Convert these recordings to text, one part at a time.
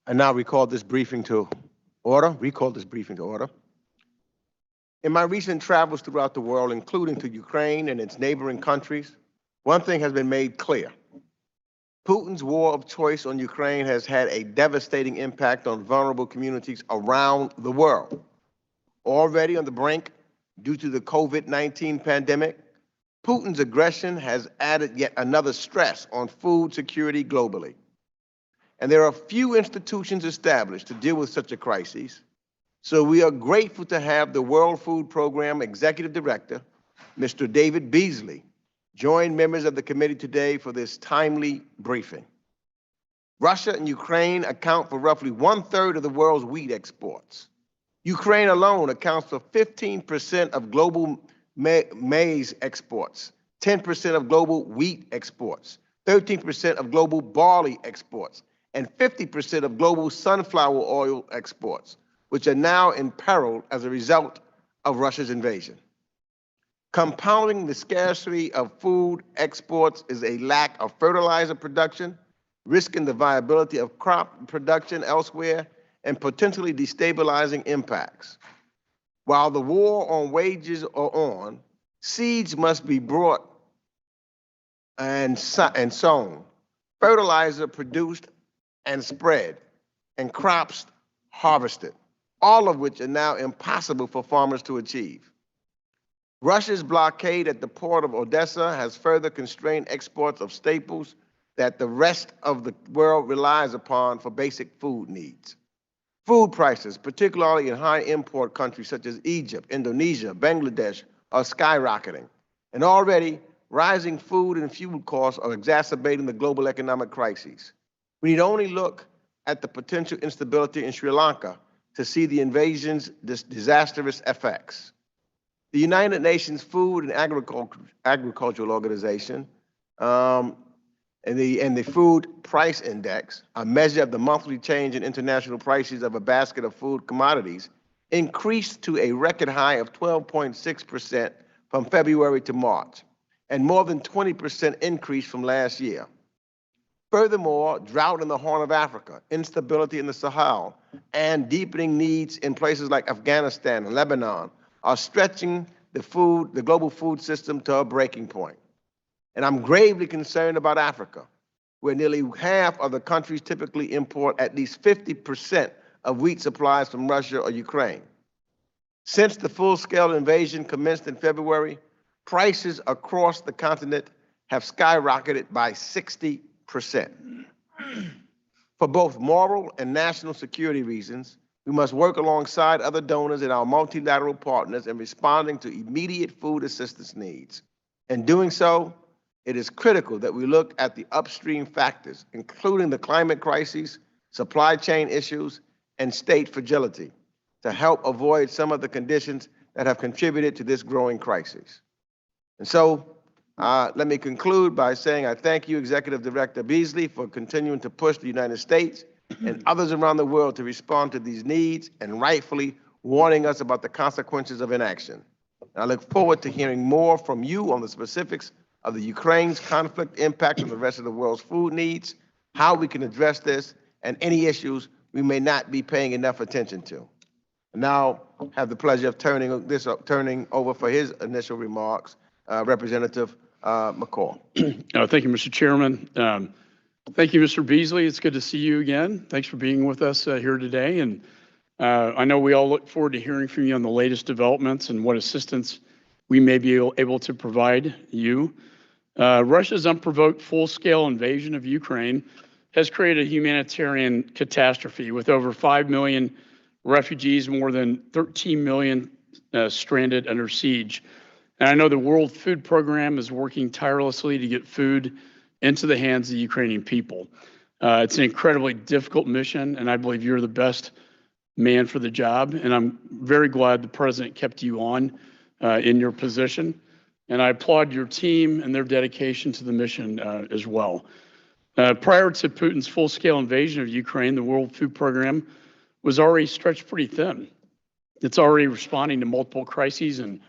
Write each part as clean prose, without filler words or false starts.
I now recall this briefing to order. In my recent travels throughout the world, including to Ukraine and its neighboring countries, one thing has been made clear. Putin's war of choice on Ukraine has had a devastating impact on vulnerable communities around the world. Already on the brink due to the COVID-19 pandemic, Putin's aggression has added yet another stress on food security globally. And there are few institutions established to deal with such a crisis. So we are grateful to have the World Food Program Executive Director, Mr. David Beasley, join members of the committee today for this timely briefing. Russia and Ukraine account for roughly 1/3 of the world's wheat exports. Ukraine alone accounts for 15% of global maize exports, 10% of global wheat exports, 13% of global barley exports, and 50% of global sunflower oil exports, which are now in peril as a result of Russia's invasion. Compounding the scarcity of food exports is a lack of fertilizer production, risking the viability of crop production elsewhere, and potentially destabilizing impacts. While the war on wages are on, seeds must be brought and sown, fertilizer produced and spread, and crops harvested, all of which are now impossible for farmers to achieve. Russia's blockade at the port of Odessa has further constrained exports of staples that the rest of the world relies upon for basic food needs. Food prices, particularly in high import countries such as Egypt, Indonesia, Bangladesh, are skyrocketing. And already, rising food and fuel costs are exacerbating the global economic crises. We need only look at the potential instability in Sri Lanka to see the invasion's disastrous effects. The United Nations Food and Agricultural Organization and the Food Price Index, a measure of the monthly change in international prices of a basket of food commodities, increased to a record high of 12.6% from February to March, and more than 20% increase from last year. Furthermore, drought in the Horn of Africa, instability in the Sahel, and deepening needs in places like Afghanistan and Lebanon are stretching the global food system to a breaking point. And I'm gravely concerned about Africa, where nearly half of the countries typically import at least 50% of wheat supplies from Russia or Ukraine. Since the full-scale invasion commenced in February, prices across the continent have skyrocketed by 60%. For both moral and national security reasons, we must work alongside other donors and our multilateral partners in responding to immediate food assistance needs. In doing so, it is critical that we look at the upstream factors, including the climate crisis, supply chain issues, and state fragility, to help avoid some of the conditions that have contributed to this growing crisis. And so, let me conclude by saying I thank you, Executive Director Beasley, for continuing to push the United States and others around the world to respond to these needs and rightfully warning us about the consequences of inaction. And I look forward to hearing more from you on the specifics of the Ukraine's conflict impact on the rest of the world's food needs, how we can address this, and any issues we may not be paying enough attention to. And now I have the pleasure of turning over for his initial remarks, Representative McCall. Thank you, Mr. Chairman. Thank you, Mr. Beasley. It's good to see you again. Thanks for being with us here today. And I know we all look forward to hearing from you on the latest developments and what assistance we may be able to provide you. Russia's unprovoked full-scale invasion of Ukraine has created a humanitarian catastrophe with over 5 million refugees, more than 13 million stranded under siege. And I know the World Food Program is working tirelessly to get food into the hands of the Ukrainian people. It's an incredibly difficult mission, and I believe you're the best man for the job. And I'm very glad the President kept you on in your position. And I applaud your team and their dedication to the mission as well. Prior to Putin's full-scale invasion of Ukraine, the World Food Program was already stretched pretty thin. It's already responding to multiple crises in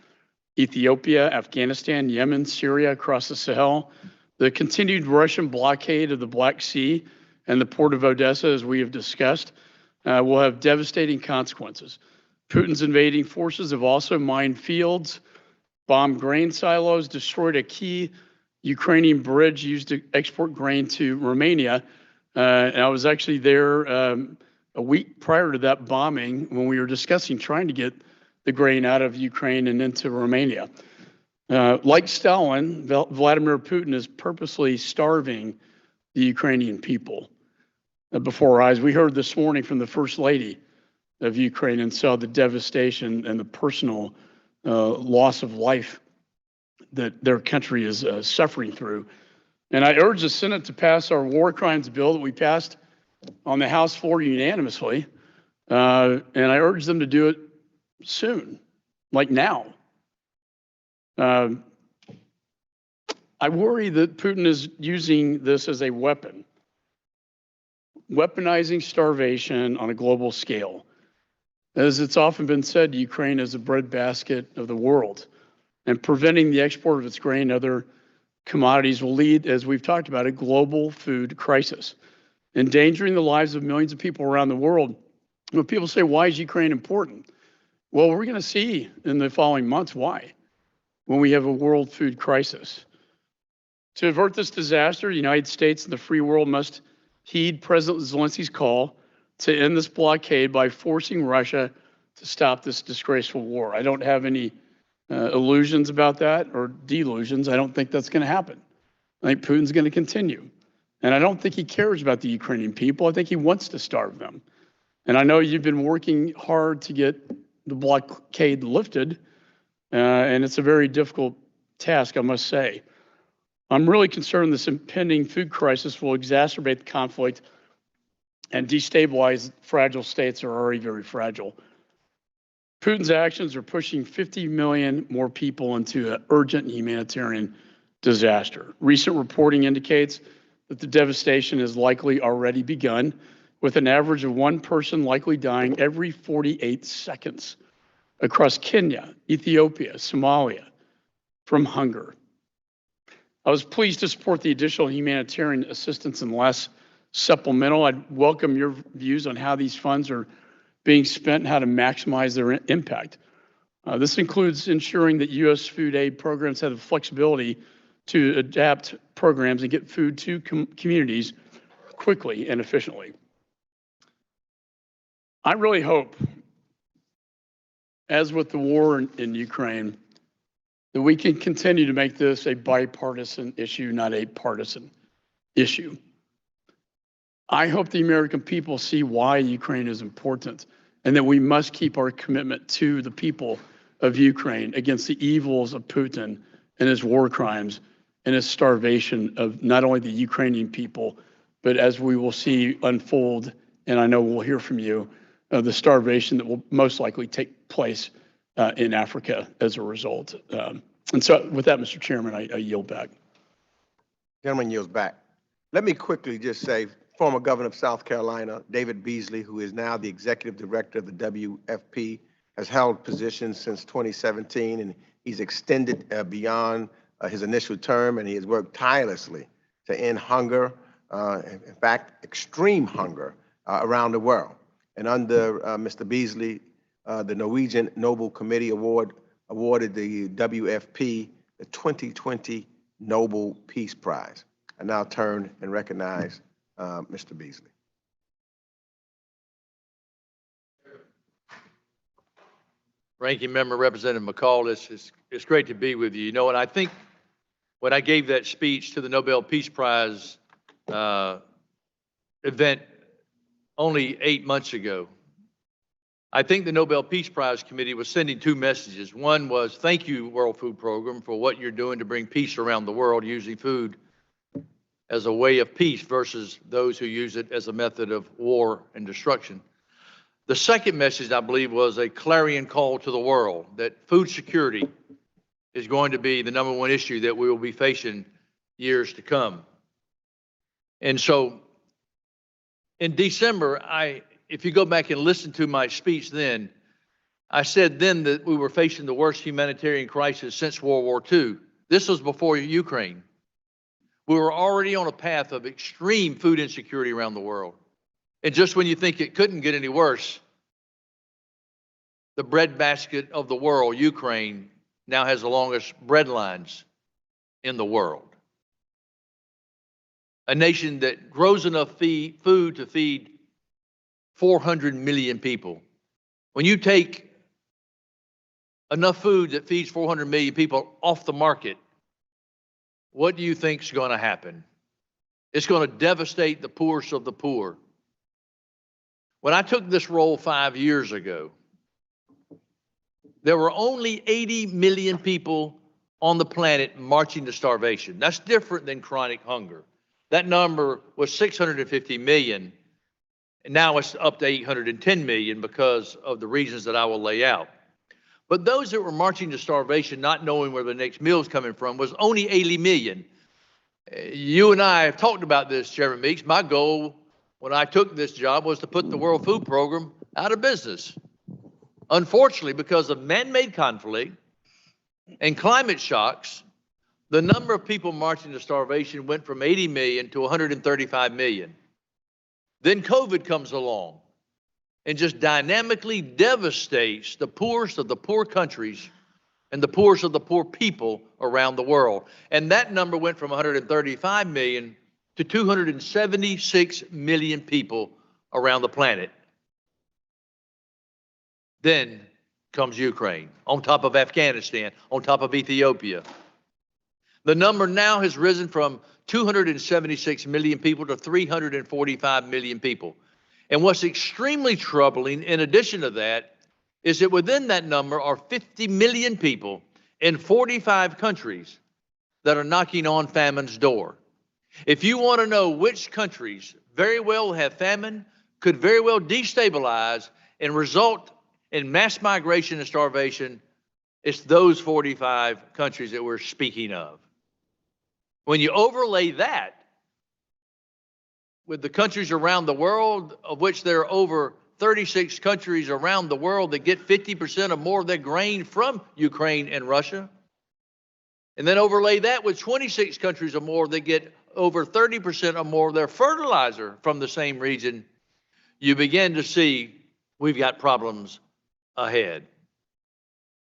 Ethiopia, Afghanistan, Yemen, Syria, across the Sahel. The continued Russian blockade of the Black Sea and the port of Odessa, as we have discussed, will have devastating consequences. Putin's invading forces have also mined fields, bombed grain silos, destroyed a key Ukrainian bridge used to export grain to Romania. And I was actually there a week prior to that bombing when we were discussing trying to get the grain out of Ukraine and into Romania. Like Stalin, Vladimir Putin is purposely starving the Ukrainian people before our eyes. We heard this morning from the First Lady of Ukraine and saw the devastation and the personal loss of life that their country is suffering through. And I urge the Senate to pass our war crimes bill that we passed on the House floor unanimously. And I urge them to do it soon, like now. I worry that Putin is using this as a weapon, weaponizing starvation on a global scale. As it's often been said, Ukraine is the breadbasket of the world, and preventing the export of its grain and other commodities will lead, as we've talked about, a global food crisis, endangering the lives of millions of people around the world. When people say, why is Ukraine important? Well, we're going to see in the following months why, when we have a world food crisis. To avert this disaster, the United States and the free world must heed President Zelensky's call to end this blockade by forcing Russia to stop this disgraceful war. I don't have any illusions about that or delusions. I don't think that's going to happen. I think Putin's going to continue. And I don't think he cares about the Ukrainian people. I think he wants to starve them. And I know you've been working hard to get the blockade lifted, and it's a very difficult task, I must say. I'm really concerned this impending food crisis will exacerbate the conflict and destabilize fragile states that are already very fragile. Putin's actions are pushing 50 million more people into an urgent humanitarian disaster. Recent reporting indicates that the devastation has likely already begun, with an average of one person likely dying every 48 seconds across Kenya, Ethiopia, Somalia from hunger. I was pleased to support the additional humanitarian assistance in the last supplemental. I'd welcome your views on how these funds are being spent and how to maximize their impact. This includes ensuring that U.S. food aid programs have the flexibility to adapt programs and get food to communities quickly and efficiently. I really hope, as with the war in Ukraine, that we can continue to make this a bipartisan issue, not a partisan issue. I hope the American people see why Ukraine is important and that we must keep our commitment to the people of Ukraine against the evils of Putin and his war crimes and his starvation of not only the Ukrainian people, but as we will see unfold, and I know we'll hear from you, the starvation that will most likely take place in Africa as a result. And so with that, Mr. Chairman, I yield back. Gentleman yields back. Let me quickly just say, former governor of South Carolina, David Beasley, who is now the executive director of the WFP, has held positions since 2017, and he's extended beyond his initial term, and he has worked tirelessly to end hunger, in fact, extreme hunger around the world. And under Mr. Beasley, the Norwegian Nobel Committee awarded the WFP the 2020 Nobel Peace Prize. I now turn and recognize Mr. Beasley. Ranking Member Representative McCall, it's great to be with you. You know, and I think when I gave that speech to the Nobel Peace Prize event only 8 months ago, I think the Nobel Peace Prize Committee was sending two messages. One was, thank you, World Food Program, for what you're doing to bring peace around the world, using food as a way of peace versus those who use it as a method of war and destruction. The second message, I believe, was a clarion call to the world that food security is going to be the #1 issue that we will be facing years to come. And so in December, if you go back and listen to my speech then, I said then that we were facing the worst humanitarian crisis since World War II. This was before Ukraine. We were already on a path of extreme food insecurity around the world. And just when you think it couldn't get any worse, the breadbasket of the world, Ukraine, now has the longest bread lines in the world. A nation that grows enough food to feed 400 million people. When you take enough food that feeds 400 million people off the market, what do you think is going to happen? It's going to devastate the poorest of the poor. When I took this role 5 years ago, there were only 80 million people on the planet marching to starvation. That's different than chronic hunger. That number was 650 million, and now it's up to 810 million because of the reasons that I will lay out. But those that were marching to starvation, not knowing where the next meal is coming from, was only 80 million. You and I have talked about this, Chairman Meeks. My goal when I took this job was to put the World Food Program out of business. Unfortunately, because of man-made conflict and climate shocks, the number of people marching to starvation went from 80 million to 135 million. Then COVID comes along and just dynamically devastates the poorest of the poor countries and the poorest of the poor people around the world. And that number went from 135 million to 276 million people around the planet. Then comes Ukraine, on top of Afghanistan, on top of Ethiopia. The number now has risen from 276 million people to 345 million people. And what's extremely troubling, in addition to that, is that within that number are 50 million people in 45 countries that are knocking on famine's door. If you want to know which countries very well have famine, could very well destabilize and result in mass migration and starvation, it's those 45 countries that we're speaking of. When you overlay that with the countries around the world, of which there are over 36 countries around the world that get 50% or more of their grain from Ukraine and Russia, and then overlay that with 26 countries or more that get over 30% or more of their fertilizer from the same region, you begin to see we've got problems ahead.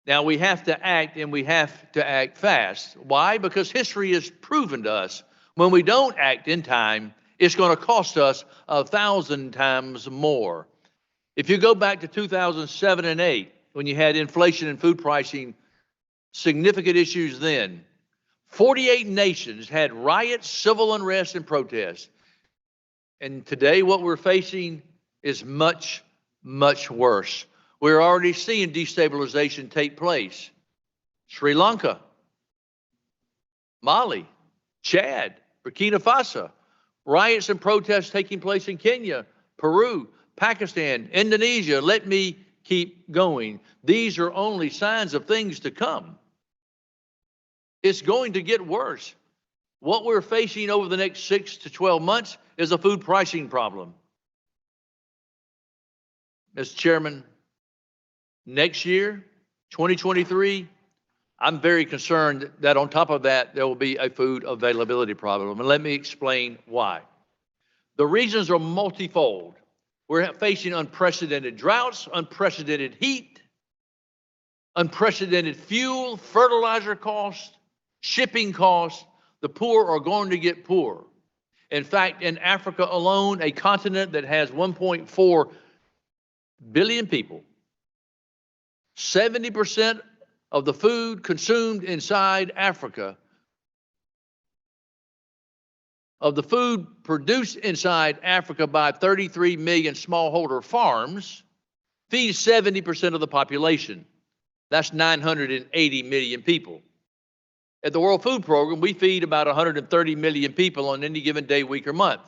Now we have to act, and we have to act fast. Why? Because history has proven to us when we don't act in time, it's going to cost us 1,000 times more. If you go back to 2007 and 8, when you had inflation and food pricing, significant issues then, 48 nations had riots, civil unrest, and protests. And today what we're facing is much, much worse. We're already seeing destabilization take place. Sri Lanka, Mali, Chad, Burkina Faso, riots and protests taking place in Kenya, Peru, Pakistan, Indonesia. Let me keep going. These are only signs of things to come. It's going to get worse. What we're facing over the next 6 to 12 months is a food pricing problem. Mr. Chairman, next year, 2023, I'm very concerned that on top of that, there will be a food availability problem. And let me explain why. The reasons are multifold. We're facing unprecedented droughts, unprecedented heat, unprecedented fuel, fertilizer costs, shipping costs. The poor are going to get poorer. In fact, in Africa alone, a continent that has 1.4 billion people, 70% of the food consumed inside Africa, of the food produced inside Africa by 33 million smallholder farms, feeds 70% of the population. That's 980 million people. At the World Food Program, we feed about 130 million people on any given day, week, or month.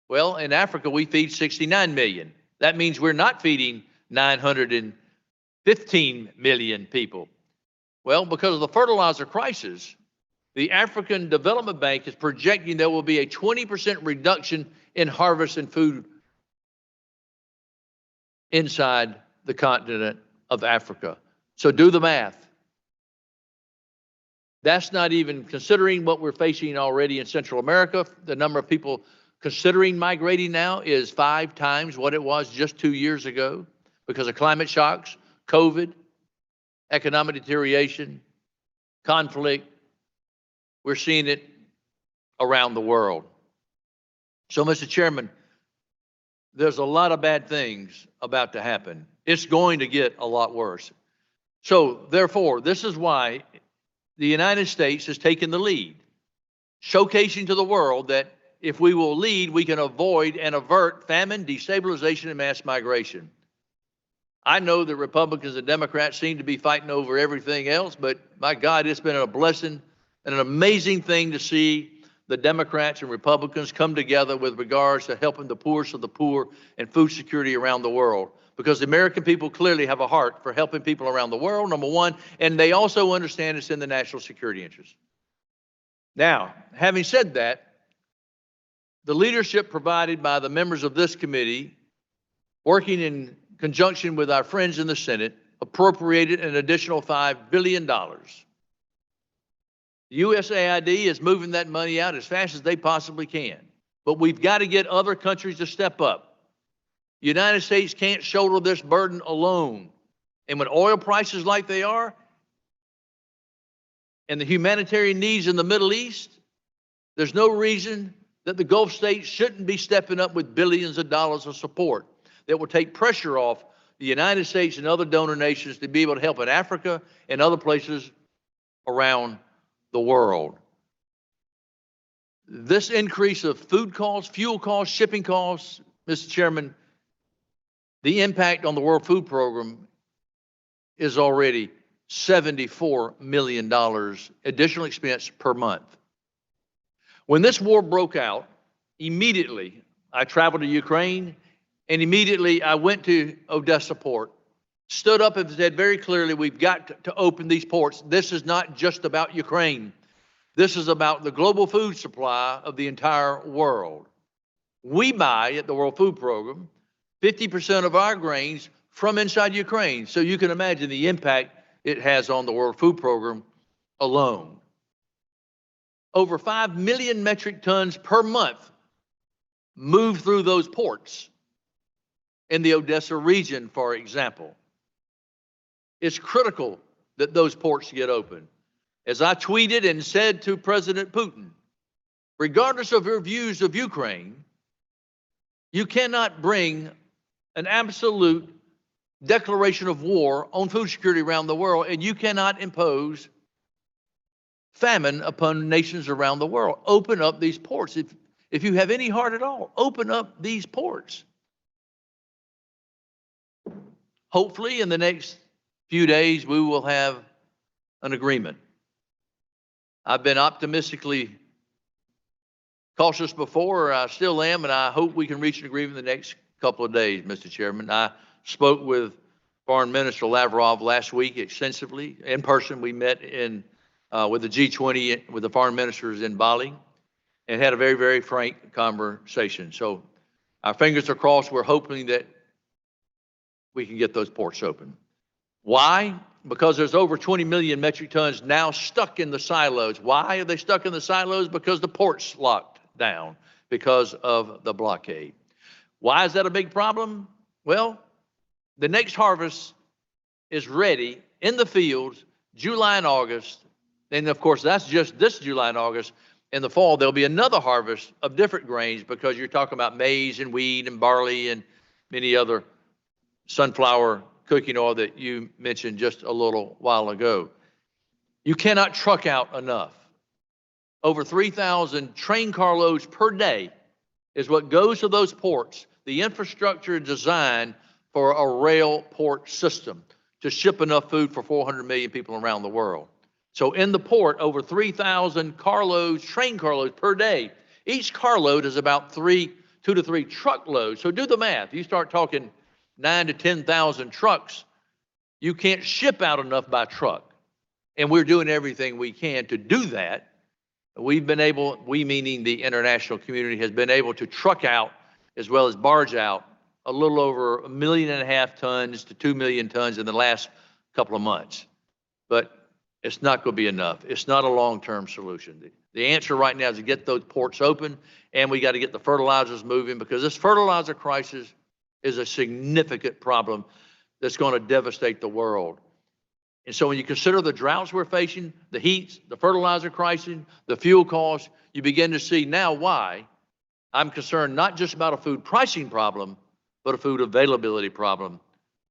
Well, in Africa, we feed 69 million. That means we're not feeding 915 million people. Well, because of the fertilizer crisis, the African Development Bank is projecting there will be a 20% reduction in harvest and food inside the continent of Africa. So do the math. That's not even considering what we're facing already in Central America. The number of people considering migrating now is 5 times what it was just 2 years ago because of climate shocks, COVID, economic deterioration, conflict. We're seeing it around the world. So, Mr. Chairman, there's a lot of bad things about to happen. It's going to get a lot worse. So, therefore, this is why the United States has taken the lead, showcasing to the world that if we will lead, we can avoid and avert famine, destabilization, and mass migration. I know that Republicans and Democrats seem to be fighting over everything else, but my God, it's been a blessing and an amazing thing to see the Democrats and Republicans come together with regards to helping the poorest of the poor and food security around the world. Because the American people clearly have a heart for helping people around the world, number one, and they also understand it's in the national security interest. Now, having said that, the leadership provided by the members of this committee, working in conjunction with our friends in the Senate, appropriated an additional $5 billion. The USAID is moving that money out as fast as they possibly can. But we've got to get other countries to step up. The United States can't shoulder this burden alone. And when oil prices like they are, and the humanitarian needs in the Middle East, there's no reason that the Gulf states shouldn't be stepping up with billions of dollars of support that will take pressure off the United States and other donor nations to be able to help in Africa and other places around the world. This increase of food costs, fuel costs, shipping costs, Mr. Chairman, the impact on the World Food Program is already $74 million additional expense per month. When this war broke out, immediately I traveled to Ukraine, and immediately I went to Odessa port, stood up and said very clearly, we've got to open these ports. This is not just about Ukraine. This is about the global food supply of the entire world. We buy at the World Food Program 50% of our grains from inside Ukraine. So you can imagine the impact it has on the World Food Program alone. Over 5 million metric tons per month move through those ports in the Odessa region, for example. It's critical that those ports get open. As I tweeted and said to President Putin, regardless of your views of Ukraine, you cannot bring an absolute declaration of war on food security around the world, and you cannot impose famine upon nations around the world. Open up these ports. If you have any heart at all, open up these ports. Hopefully, in the next few days, we will have an agreement. I've been optimistically cautious before, I still am, and I hope we can reach an agreement in the next couple of days, Mr. Chairman. I spoke with Foreign Minister Lavrov last week extensively. In person, we met with the G20, with the foreign ministers in Bali, and had a very, very frank conversation. So our fingers are crossed. We're hoping that we can get those ports open. Why? Because there's over 20 million metric tons now stuck in the silos. Why are they stuck in the silos? Because the ports locked down because of the blockade. Why is that a big problem? Well, the next harvest is ready in the fields, July and August. And of course, that's just this July and August. In the fall, there'll be another harvest of different grains because you're talking about maize and wheat and barley and many other sunflower cooking oil that you mentioned just a little while ago. You cannot truck out enough. Over 3,000 train carloads per day is what goes to those ports. The infrastructure is designed for a rail port system to ship enough food for 400 million people around the world. So in the port, over 3,000 carloads, train carloads per day. Each carload is about 2 to 3 truckloads. So do the math. You start talking 9,000 to 10,000 trucks. You can't ship out enough by truck. And we're doing everything we can to do that. We've been able, we meaning the international community, has been able to truck out as well as barge out a little over 1.5 million tons to 2 million tons in the last couple of months. But it's not going to be enough. It's not a long-term solution. The answer right now is to get those ports open, and we got to get the fertilizers moving, because this fertilizer crisis is a significant problem that's going to devastate the world. And so when you consider the droughts we're facing, the heats, the fertilizer crisis, the fuel costs, you begin to see now why I'm concerned not just about a food pricing problem, but a food availability problem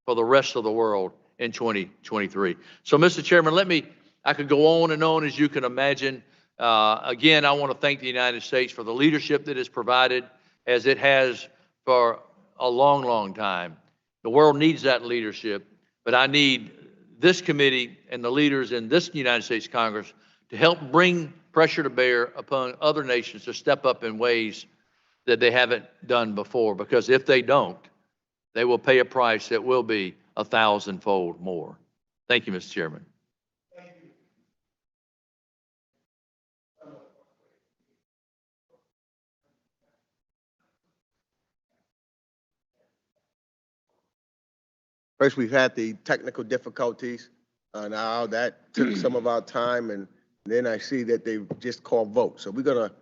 for the rest of the world in 2023. So, Mr. Chairman, I could go on and on, as you can imagine. Again, I want to thank the United States for the leadership that it's provided, as it has for a long, long time. The world needs that leadership, but I need this committee and the leaders in this United States Congress to help bring pressure to bear upon other nations to step up in ways that they haven't done before, because if they don't, they will pay a price that will be 1,000-fold more. Thank you, Mr. Chairman. First, we've had the technical difficulties. Now that took some of our time, and then I see that they've just called vote. So we're going to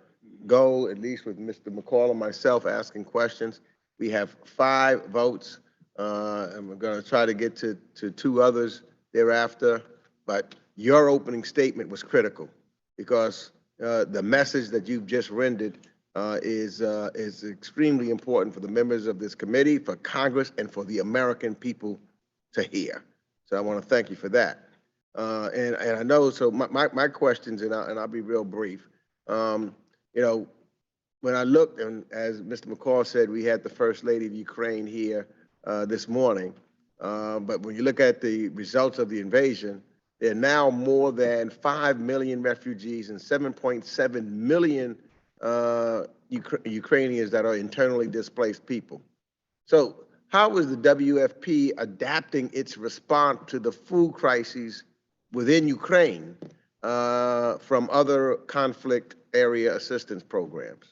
go, at least with Mr. McCall and myself, asking questions. We have 5 votes, and we're going to try to get to 2 others thereafter. But your opening statement was critical, because the message that you've just rendered is extremely important for the members of this committee, for Congress, and for the American people to hear. So I want to thank you for that. And I know, so my questions, and I'll be real brief. You know, when I looked, and as Mr. McCall said, we had the First Lady of Ukraine here this morning. But when you look at the results of the invasion, there are now more than 5 million refugees and 7.7 million Ukrainians that are internally displaced people. So how is the WFP adapting its response to the food crises within Ukraine from other conflict area assistance programs?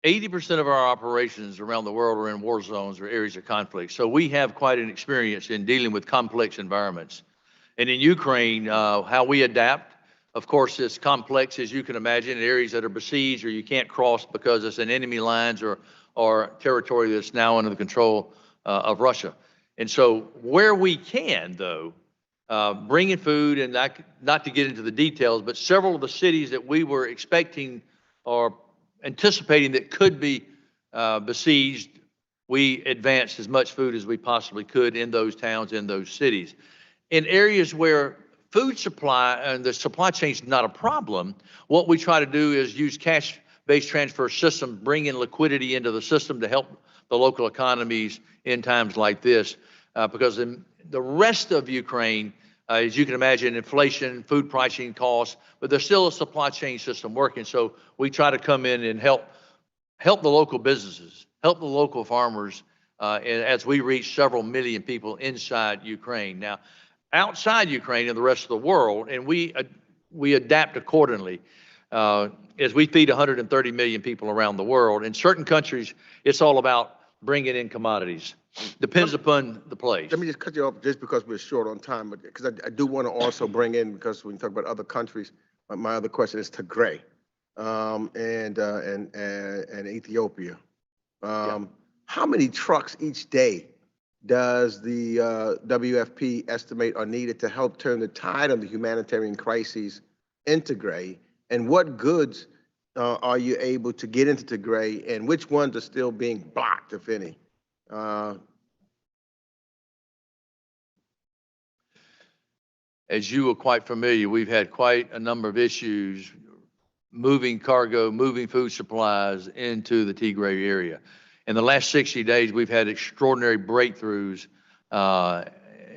%80 of our operations around the world are in war zones or areas of conflict. So we have quite an experience in dealing with complex environments. And in Ukraine, how we adapt, of course, it's complex, as you can imagine, in areas that are besieged or you can't cross because it's in enemy lines or territory that's now under the control of Russia. And so where we can, though, bringing food, and not to get into the details, but several of the cities that we were expecting or anticipating that could be besieged, we advanced as much food as we possibly could in those towns, in those cities. In areas where food supply and the supply chain is not a problem, what we try to do is use cash-based transfer systems, bring in liquidity into the system to help the local economies in times like this. Because in the rest of Ukraine, as you can imagine, inflation, food pricing costs, but there's still a supply chain system working. So we try to come in and help the local businesses, help the local farmers as we reach several million people inside Ukraine. Now, outside Ukraine and the rest of the world, and we adapt accordingly. As we feed 130 million people around the world, in certain countries, it's all about bringing in commodities. Depends upon the place. Let me just cut you off just because we're short on time, because I do want to also bring in, because when you talk about other countries, my other question is to Gray and Ethiopia. How many trucks each day does the WFP estimate are needed to help turn the tide of the humanitarian crises into Tigray? And what goods are you able to get into Tigray, and which ones are still being blocked, if any? As you are quite familiar, we've had quite a number of issues moving cargo, moving food supplies into the Tigray area. In the last 60 days, we've had extraordinary breakthroughs, and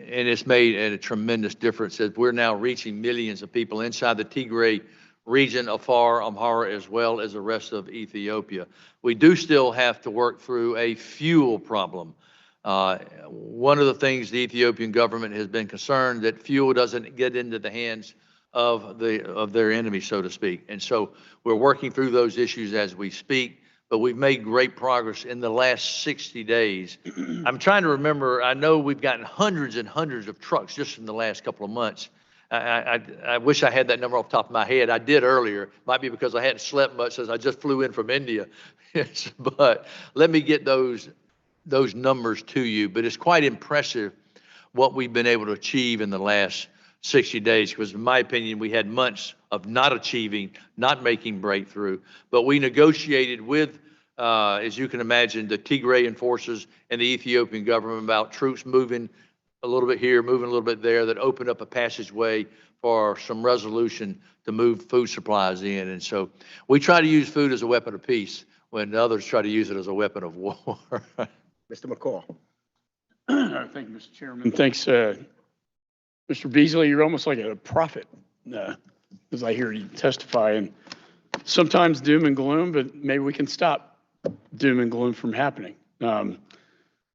it's made a tremendous difference as we're now reaching millions of people inside the Tigray region, Afar, Amhara, as well as the rest of Ethiopia. We do still have to work through a fuel problem. One of the things the Ethiopian government has been concerned that fuel doesn't get into the hands of their enemy, so to speak. And so we're working through those issues as we speak. but we've made great progress in the last 60 days. I'm trying to remember, I know we've gotten hundreds and hundreds of trucks just in the last couple of months. I wish I had that number off the top of my head. I did earlier. Might be because I hadn't slept much since I just flew in from India. But let me get those numbers to you. But it's quite impressive what we've been able to achieve in the last 60 days, because in my opinion, we had months of not achieving, not making breakthrough, but we negotiated with, as you can imagine, the Tigrayan forces and the Ethiopian government about troops moving a little bit here, moving a little bit there, that opened up a passageway for some resolution to move food supplies in. And so we try to use food as a weapon of peace when others try to use it as a weapon of war. Mr. McCall. Thank you, Mr. Chairman. Thanks, Mr. Beasley. You're almost like a prophet, as I hear you testify. And sometimes doom and gloom, but maybe we can stop doom and gloom from happening.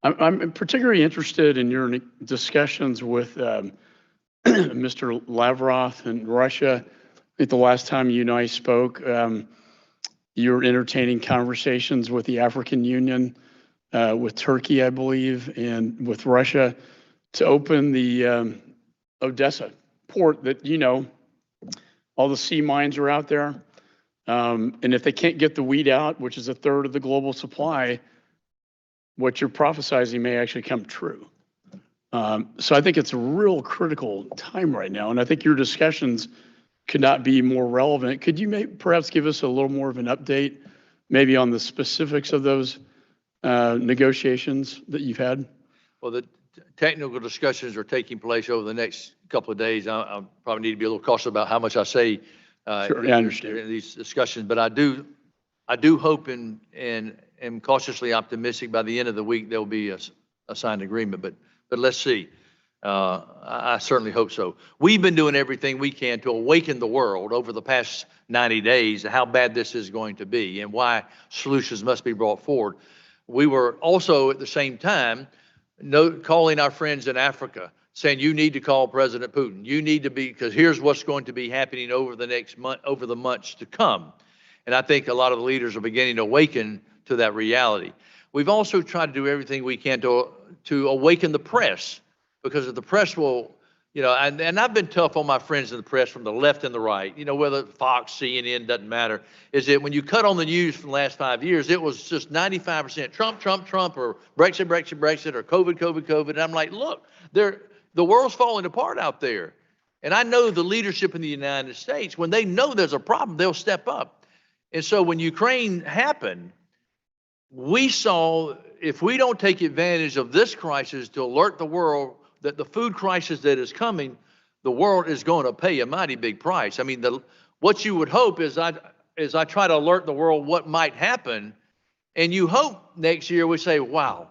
I'm particularly interested in your discussions with Mr. Lavrov in Russia. I think the last time you and I spoke, you were entertaining conversations with the African Union, with Turkey, I believe, and with Russia to open the Odessa port that, all the sea mines are out there. And if they can't get the wheat out, which is a third of the global supply, what you're prophesizing may actually come true. So I think it's a real critical time right now. And I think your discussions could not be more relevant. Could you perhaps give us a little more of an update, maybe on the specifics of those negotiations that you've had? Well, the technical discussions are taking place over the next couple of days. I probably need to be a little cautious about how much I say Sure, I understand. in these discussions, but I do hope and am cautiously optimistic by the end of the week there will be a signed agreement. But let's see. I certainly hope so. We've been doing everything we can to awaken the world over the past 90 days how bad this is going to be and why solutions must be brought forward. We were also at the same time calling our friends in Africa, saying you need to call President Putin. You need to be, because here's what's going to be happening over the next month, over the months to come. And I think a lot of the leaders are beginning to awaken to that reality. We've also tried to do everything we can to awaken the press, because if the press will, and I've been tough on my friends in the press from the left and the right, whether Fox, CNN, doesn't matter, is that when you cut on the news for the last 5 years, it was just 95% Trump, Trump, Trump, or Brexit, Brexit, Brexit, or COVID, COVID, COVID. And I'm like, look, the world's falling apart out there. And I know the leadership in the United States, when they know there's a problem, they'll step up. And so when Ukraine happened, we saw if we don't take advantage of this crisis to alert the world that the food crisis that is coming, the world is going to pay a mighty big price. I mean, what you would hope is I try to alert the world what might happen, and you hope next year we say, wow,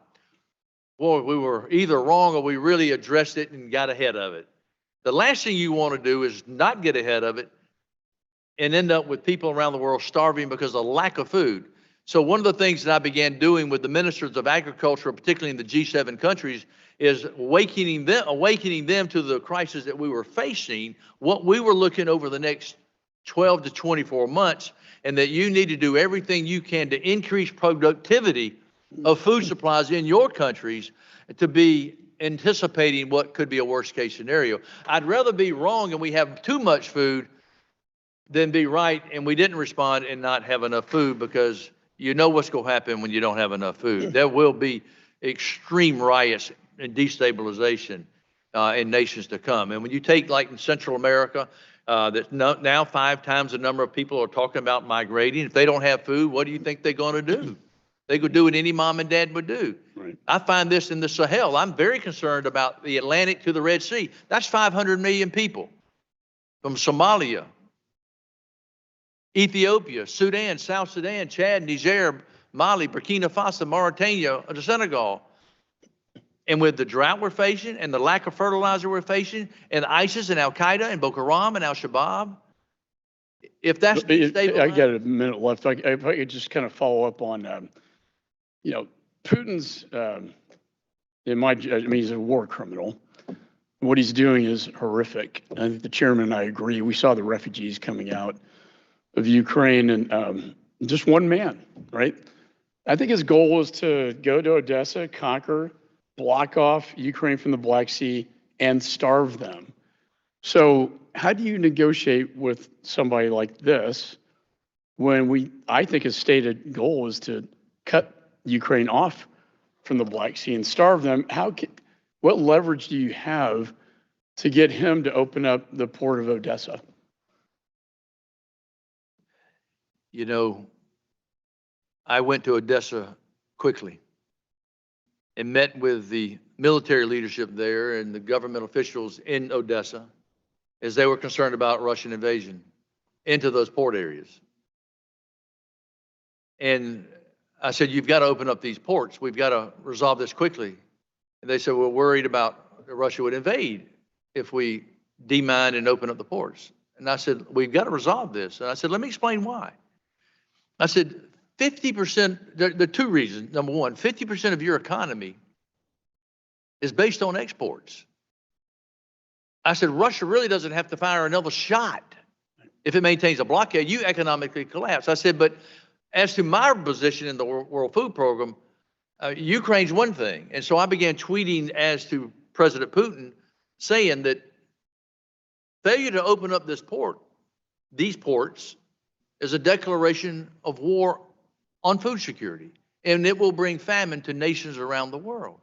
boy, we were either wrong or we really addressed it and got ahead of it. The last thing you want to do is not get ahead of it and end up with people around the world starving because of lack of food. So one of the things that I began doing with the ministers of agriculture, particularly in the G7 countries, is awakening them to the crisis that we were facing, what we were looking over the next 12 to 24 months, and that you need to do everything you can to increase productivity of food supplies in your countries to be anticipating what could be a worst case scenario. I'd rather be wrong and we have too much food than be right and we didn't respond and not have enough food, because you know what's going to happen when you don't have enough food. There will be extreme riots and destabilization in nations to come. And when you take, like in Central America, that now 5 times the number of people are talking about migrating. If they don't have food, what do you think they're going to do? They could do what any mom and dad would do. Right. I find this in the Sahel. I'm very concerned about the Atlantic to the Red Sea. That's 500 million people from Somalia, Ethiopia, Sudan, South Sudan, Chad, Niger, Mali, Burkina Faso, Mauritania, the Senegal. And with the drought we're facing and the lack of fertilizer we're facing, and ISIS and Al-Qaeda and Boko Haram and Al-Shabaab, if that's destabilizing. I got a minute left. If I could just kind of follow up on, Putin's, he's a war criminal. What he's doing is horrific. I think the chairman and I agree. We saw the refugees coming out of Ukraine, and just one man, right? I think his goal is to go to Odessa, conquer, block off Ukraine from the Black Sea, and starve them. So how do you negotiate with somebody like this when I think his stated goal is to cut Ukraine off from the Black Sea and starve them? What leverage do you have to get him to open up the port of Odessa? You know, I went to Odessa quickly and met with the military leadership there and the government officials in Odessa as they were concerned about Russian invasion into those port areas. And I said, you've got to open up these ports. We've got to resolve this quickly. And they said, we're worried about Russia would invade if we demine and open up the ports. And I said, we've got to resolve this. And I said, let me explain why. I said, 50%, there are two reasons. Number one, 50% of your economy is based on exports. I said, Russia really doesn't have to fire another shot if it maintains a blockade. You economically collapse. I said, but as to my position in the World Food Program, Ukraine's one thing. And so I began tweeting as to President Putin saying that failure to open up these ports, is a declaration of war on food security, and it will bring famine to nations around the world.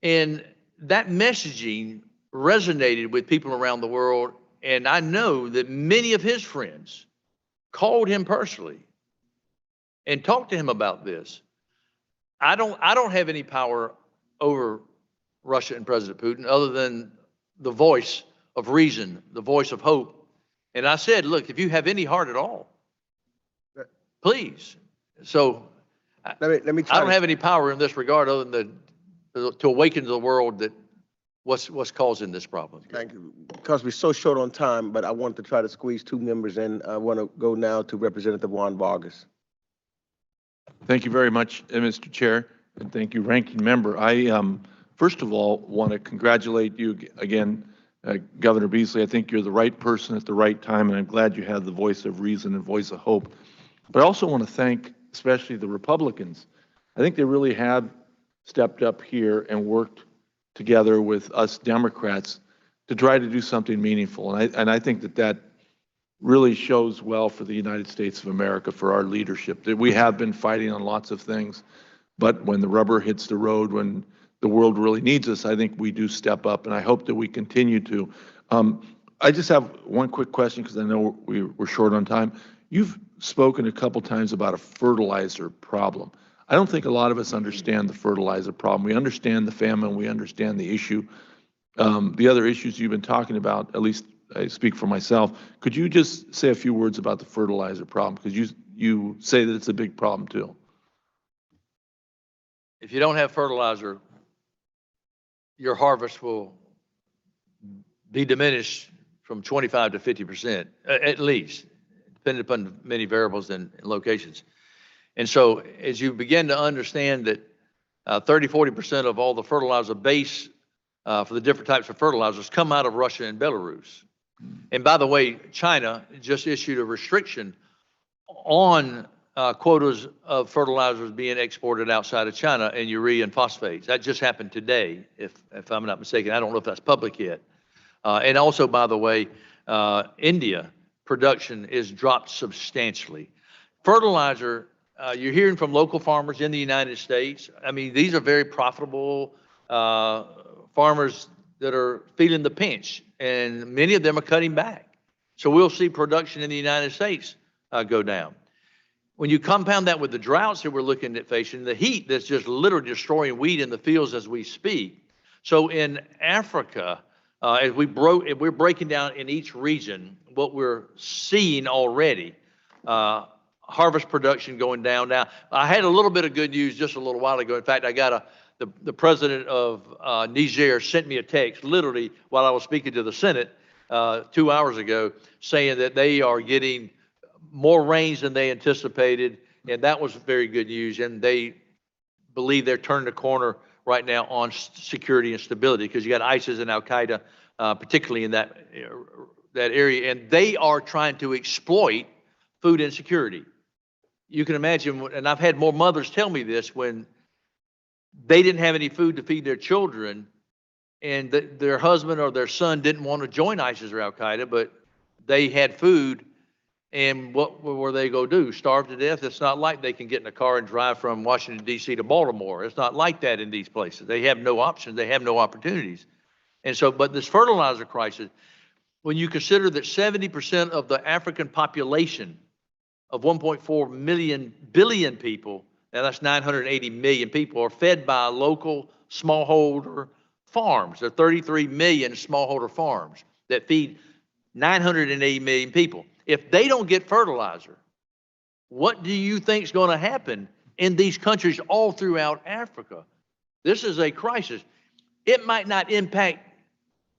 And that messaging resonated with people around the world, and I know that many of his friends called him personally and talked to him about this. I don't have any power over Russia and President Putin other than the voice of reason, the voice of hope. And I said, look, if you have any heart at all, please. So let me try I don't have any power in this regard other than to awaken to the world that what's causing this problem. Thank you. Because we're so short on time, but I want to try to squeeze two members in. I want to go now to Representative Juan Vargas. Thank you very much, Mr. Chair, and thank you, Ranking Member. I, first of all, want to congratulate you again, Governor Beasley. I think you're the right person at the right time, and I'm glad you have the voice of reason and voice of hope. But I also want to thank especially the Republicans. I think they really have stepped up here and worked together with us Democrats to try to do something meaningful. And I think that really shows well for the United States of America, for our leadership, that we have been fighting on lots of things. But when the rubber hits the road, when the world really needs us, I think we do step up, and I hope that we continue to. I just have one quick question because I know we're short on time. You've spoken a couple times about a fertilizer problem. I don't think a lot of us understand the fertilizer problem. We understand the famine, we understand the issue. The other issues you've been talking about, at least I speak for myself, could you just say a few words about the fertilizer problem? Because you say that it's a big problem too. If you don't have fertilizer, your harvest will be diminished from 25 to 50%, at least, depending upon many variables and locations. And so as you begin to understand that 30–40% of all the fertilizer base for the different types of fertilizers come out of Russia and Belarus. And by the way, China just issued a restriction on quotas of fertilizers being exported outside of China, and urea and phosphates. That just happened today, if I'm not mistaken. I don't know if that's public yet. And also, by the way, India production is dropped substantially. Fertilizer, you're hearing from local farmers in the United States. I mean, these are very profitable farmers that are feeling the pinch, and many of them are cutting back. So we'll see production in the United States go down. When you compound that with the droughts that we're looking at facing, the heat that's just literally destroying wheat in the fields as we speak. So in Africa, as we're breaking down in each region, what we're seeing already, harvest production going down. Now, I had a little bit of good news just a little while ago. In fact, I got the president of Niger sent me a text literally while I was speaking to the Senate 2 hours ago, saying that they are getting more rains than they anticipated, and that was very good news. And they believe they're turning the corner right now on security and stability, because you got ISIS and Al Qaeda, particularly in that area, and they are trying to exploit food insecurity. you can imagine, and I've had more mothers tell me this, when they didn't have any food to feed their children, and their husband or their son didn't want to join ISIS or Al Qaeda, but they had food, and what were they going to do? Starve to death? It's not like they can get in a car and drive from Washington, D.C. to Baltimore. It's not like that in these places. They have no options. They have no opportunities. And so, but this fertilizer crisis, when you consider that 70% of the African population of 1.4 billion people, now that's 980 million people, are fed by local smallholder farms. There are 33 million smallholder farms that feed 980 million people. If they don't get fertilizer, what do you think is going to happen in these countries all throughout Africa? This is a crisis. It might not impact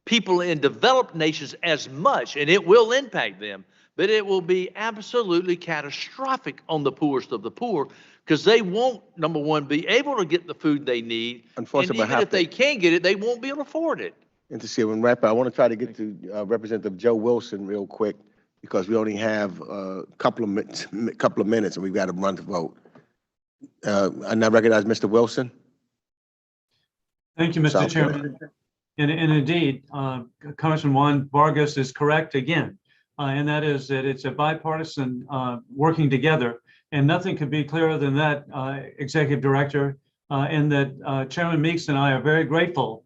people in developed nations as much, and it will impact them, but it will be absolutely catastrophic on the poorest of the poor, because they won't, number one, be able to get the food they need. Unfortunately, and even if they can get it, they won't be able to afford it. And to see when wrap up, I want to try to get to Representative Joe Wilson real quick, because we only have a couple of minutes and we've got to run to vote. I now recognize Mr. Wilson. Thank you, Mr. South Chairman. And indeed, Congressman Juan Vargas is correct again, and that is that it's a bipartisan working together, and nothing could be clearer than that, Executive Director, and that Chairman Meeks and I are very grateful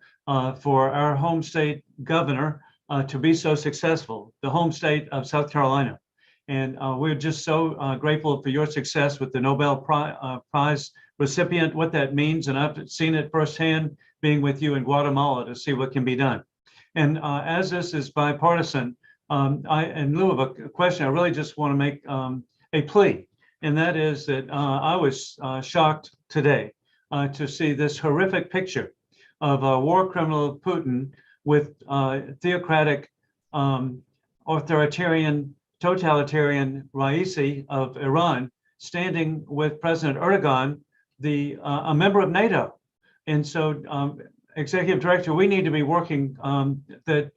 for our home state governor to be so successful, the home state of South Carolina. And we're just so grateful for your success with the Nobel Prize recipient, what that means. And I've seen it firsthand being with you in Guatemala to see what can be done. And as this is bipartisan, in lieu of a question, I really just want to make a plea. And that is that I was shocked today to see this horrific picture of a war criminal Putin with theocratic, authoritarian, totalitarian Raisi of Iran standing with President Erdogan, a member of NATO. And so, Executive Director, we need to be working that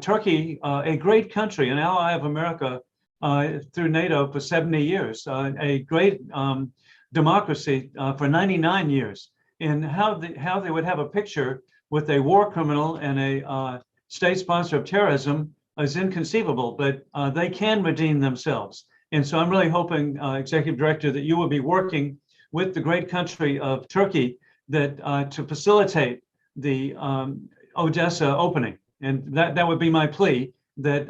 Turkey, a great country, an ally of America through NATO for 70 years, a great democracy for 99 years, and how they would have a picture with a war criminal and a state sponsor of terrorism is inconceivable, but they can redeem themselves. And so I'm really hoping, Executive Director, that you will be working with the great country of Turkey that to facilitate the Odessa opening. And that would be my plea, that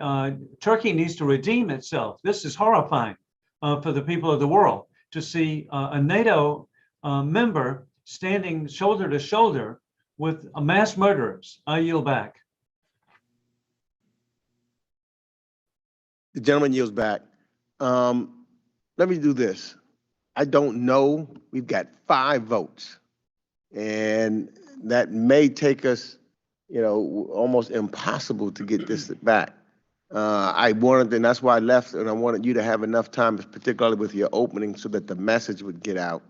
Turkey needs to redeem itself. This is horrifying for the people of the world to see a NATO member standing shoulder to shoulder with mass murderers. I yield back. The gentleman yields back. Let me do this. I don't know. We've got 5 votes, and that may take us, almost impossible to get this back. I wanted, and that's why I left, and I wanted you to have enough time, particularly with your opening, so that the message would get out.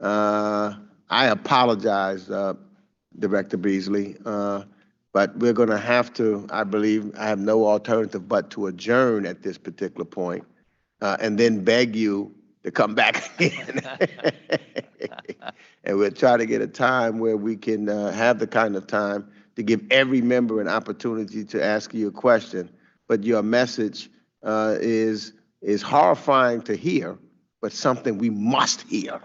I apologize, Director Beasley, but we're going to have to, I believe, I have no alternative but to adjourn at this particular point, and then beg you to come back again. And we'll try to get a time where we can have the kind of time to give every member an opportunity to ask you a question. But your message is horrifying to hear, but something we must hear.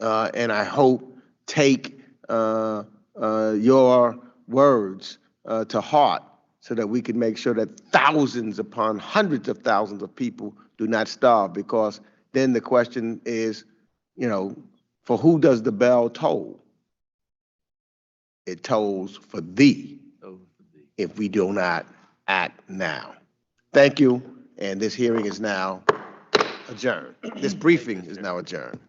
And I hope take your words to heart, so that we can make sure that thousands upon hundreds of thousands of people do not starve. Because then the question is, for who does the bell toll? It tolls for thee if we do not act now. Thank you, and this hearing is now adjourned. This briefing is now adjourned.